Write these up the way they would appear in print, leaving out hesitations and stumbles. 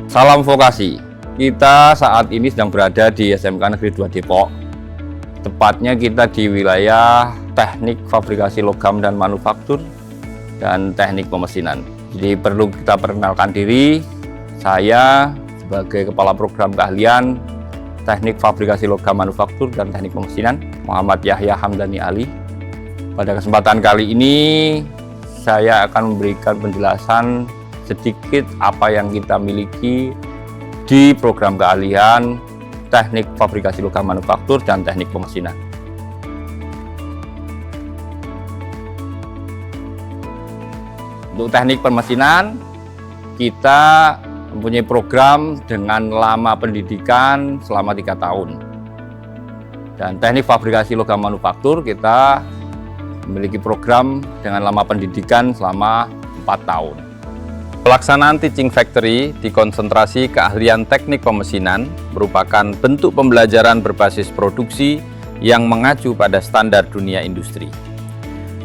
Salam vokasi. Kita saat ini sedang berada di SMK Negeri 2 Depok. Tepatnya kita di wilayah teknik fabrikasi logam dan manufaktur dan teknik pemesinan. Jadi perlu kita perkenalkan diri. Saya sebagai Kepala Program Keahlian Teknik Fabrikasi Logam Manufaktur dan Teknik Pemesinan, Muhammad Yahya Hamdani Ali. Pada kesempatan kali ini saya akan memberikan penjelasan sedikit apa yang kita miliki di program keahlian Teknik Fabrikasi Logam Manufaktur dan Teknik Pemesinan. Untuk teknik pemesinan, kita mempunyai program dengan lama pendidikan selama 3 tahun. Dan teknik fabrikasi logam manufaktur kita memiliki program dengan lama pendidikan selama 4 tahun. Pelaksanaan Teaching Factory di konsentrasi keahlian teknik pemesinan merupakan bentuk pembelajaran berbasis produksi yang mengacu pada standar dunia industri.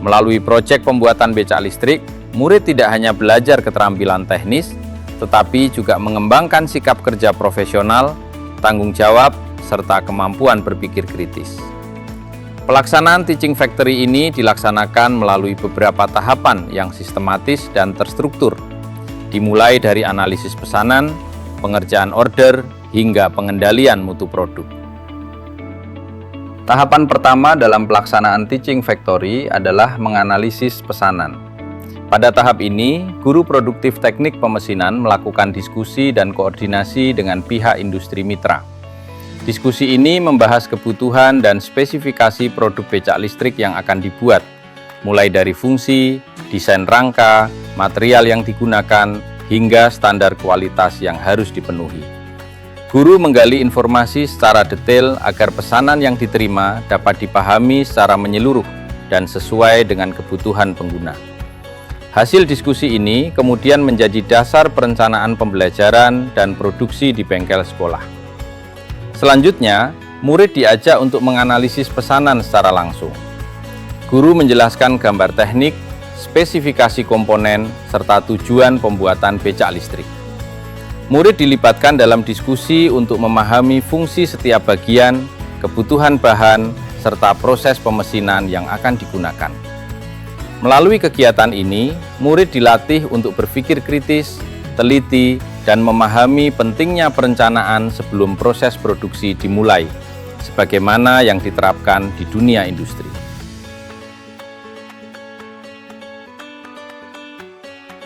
Melalui proyek pembuatan becak listrik, murid tidak hanya belajar keterampilan teknis, tetapi juga mengembangkan sikap kerja profesional, tanggung jawab, serta kemampuan berpikir kritis. Pelaksanaan Teaching Factory ini dilaksanakan melalui beberapa tahapan yang sistematis dan terstruktur, dimulai dari analisis pesanan, pengerjaan order, hingga pengendalian mutu produk. Tahapan pertama dalam pelaksanaan Teaching Factory adalah menganalisis pesanan. Pada tahap ini, guru produktif teknik pemesinan melakukan diskusi dan koordinasi dengan pihak industri mitra. Diskusi ini membahas kebutuhan dan spesifikasi produk becak listrik yang akan dibuat, mulai dari fungsi, desain rangka, material yang digunakan, hingga standar kualitas yang harus dipenuhi. Guru menggali informasi secara detail agar pesanan yang diterima dapat dipahami secara menyeluruh dan sesuai dengan kebutuhan pengguna. Hasil diskusi ini kemudian menjadi dasar perencanaan pembelajaran dan produksi di bengkel sekolah. Selanjutnya, murid diajak untuk menganalisis pesanan secara langsung. Guru menjelaskan gambar teknik, spesifikasi komponen, serta tujuan pembuatan becak listrik. Murid dilibatkan dalam diskusi untuk memahami fungsi setiap bagian, kebutuhan bahan, serta proses pemesinan yang akan digunakan. Melalui kegiatan ini, murid dilatih untuk berpikir kritis, teliti, dan memahami pentingnya perencanaan sebelum proses produksi dimulai, sebagaimana yang diterapkan di dunia industri.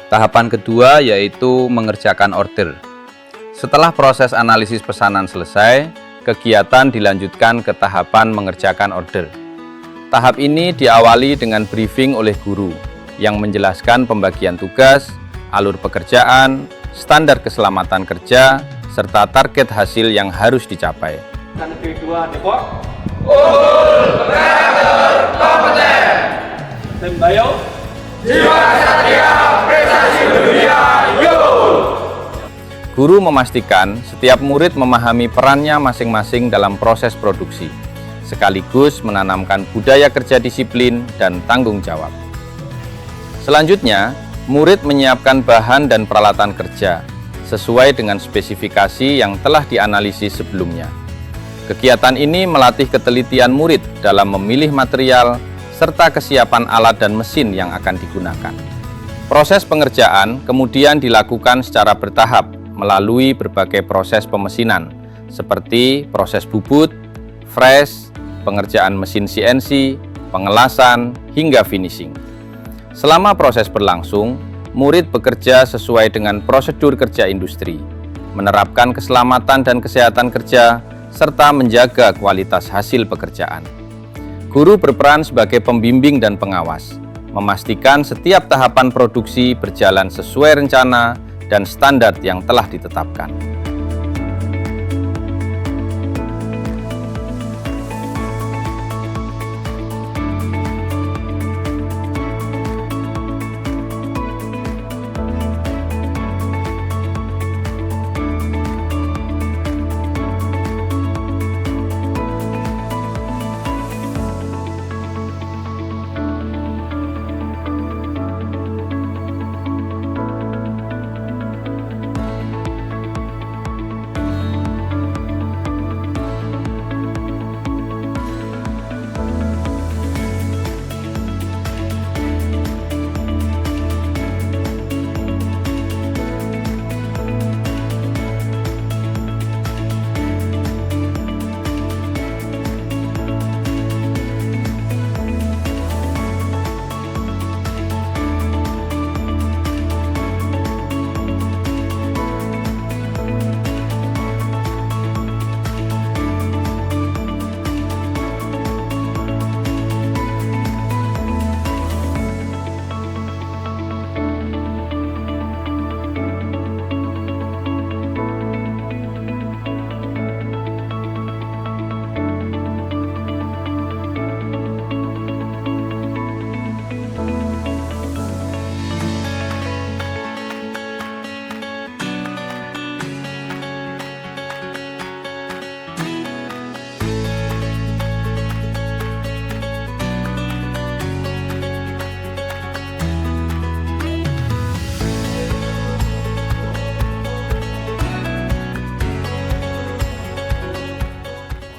Tahapan kedua yaitu mengerjakan order. Setelah proses analisis pesanan selesai, kegiatan dilanjutkan ke tahapan mengerjakan order. Tahap ini diawali dengan briefing oleh guru yang menjelaskan pembagian tugas, alur pekerjaan, standar keselamatan kerja, serta target hasil yang harus dicapai. Negeri 2 Depok. Kompeten. Tim Bayo. Jiwa Satria Prestasi Dunia. Guru memastikan setiap murid memahami perannya masing-masing dalam proses produksi, sekaligus menanamkan budaya kerja disiplin dan tanggung jawab. Selanjutnya, murid menyiapkan bahan dan peralatan kerja sesuai dengan spesifikasi yang telah dianalisis sebelumnya. Kegiatan ini melatih ketelitian murid dalam memilih material serta kesiapan alat dan mesin yang akan digunakan. Proses pengerjaan kemudian dilakukan secara bertahap melalui berbagai proses pemesinan, seperti proses bubut, fresh, pengerjaan mesin CNC, pengelasan, hingga finishing. Selama proses berlangsung, murid bekerja sesuai dengan prosedur kerja industri, menerapkan keselamatan dan kesehatan kerja, serta menjaga kualitas hasil pekerjaan. Guru berperan sebagai pembimbing dan pengawas, memastikan setiap tahapan produksi berjalan sesuai rencana dan standar yang telah ditetapkan.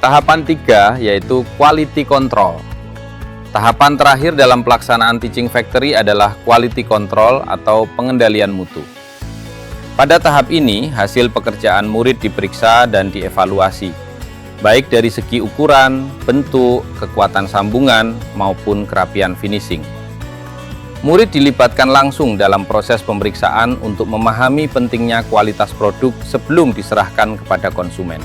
Tahapan 3 yaitu quality control. Tahapan terakhir dalam pelaksanaan teaching factory adalah quality control atau pengendalian mutu. Pada tahap ini, hasil pekerjaan murid diperiksa dan dievaluasi, baik dari segi ukuran, bentuk, kekuatan sambungan, maupun kerapian finishing. Murid dilibatkan langsung dalam proses pemeriksaan untuk memahami pentingnya kualitas produk sebelum diserahkan kepada konsumen.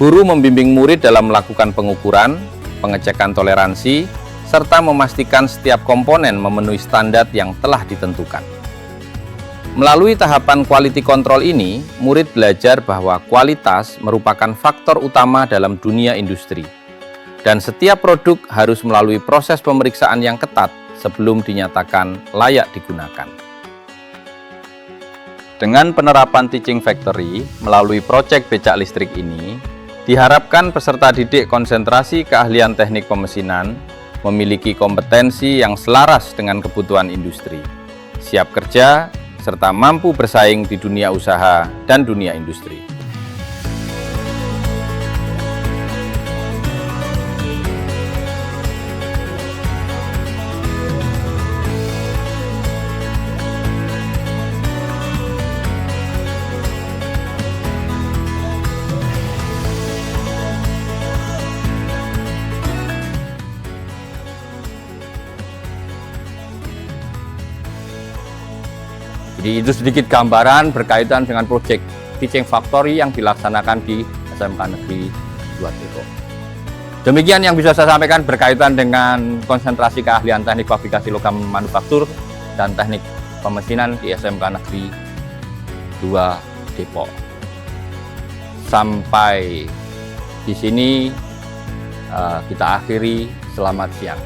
Guru membimbing murid dalam melakukan pengukuran, pengecekan toleransi, serta memastikan setiap komponen memenuhi standar yang telah ditentukan. Melalui tahapan quality control ini, murid belajar bahwa kualitas merupakan faktor utama dalam dunia industri, dan setiap produk harus melalui proses pemeriksaan yang ketat sebelum dinyatakan layak digunakan. Dengan penerapan teaching factory melalui proyek becak listrik ini, diharapkan peserta didik konsentrasi keahlian teknik pemesinan memiliki kompetensi yang selaras dengan kebutuhan industri, siap kerja, serta mampu bersaing di dunia usaha dan dunia industri. Jadi itu sedikit gambaran berkaitan dengan proyek teaching factory yang dilaksanakan di SMK Negeri 2 Depok. Demikian yang bisa saya sampaikan berkaitan dengan konsentrasi keahlian teknik fabrikasi logam manufaktur dan teknik pemesinan di SMK Negeri 2 Depok. Sampai di sini kita akhiri. Selamat siang.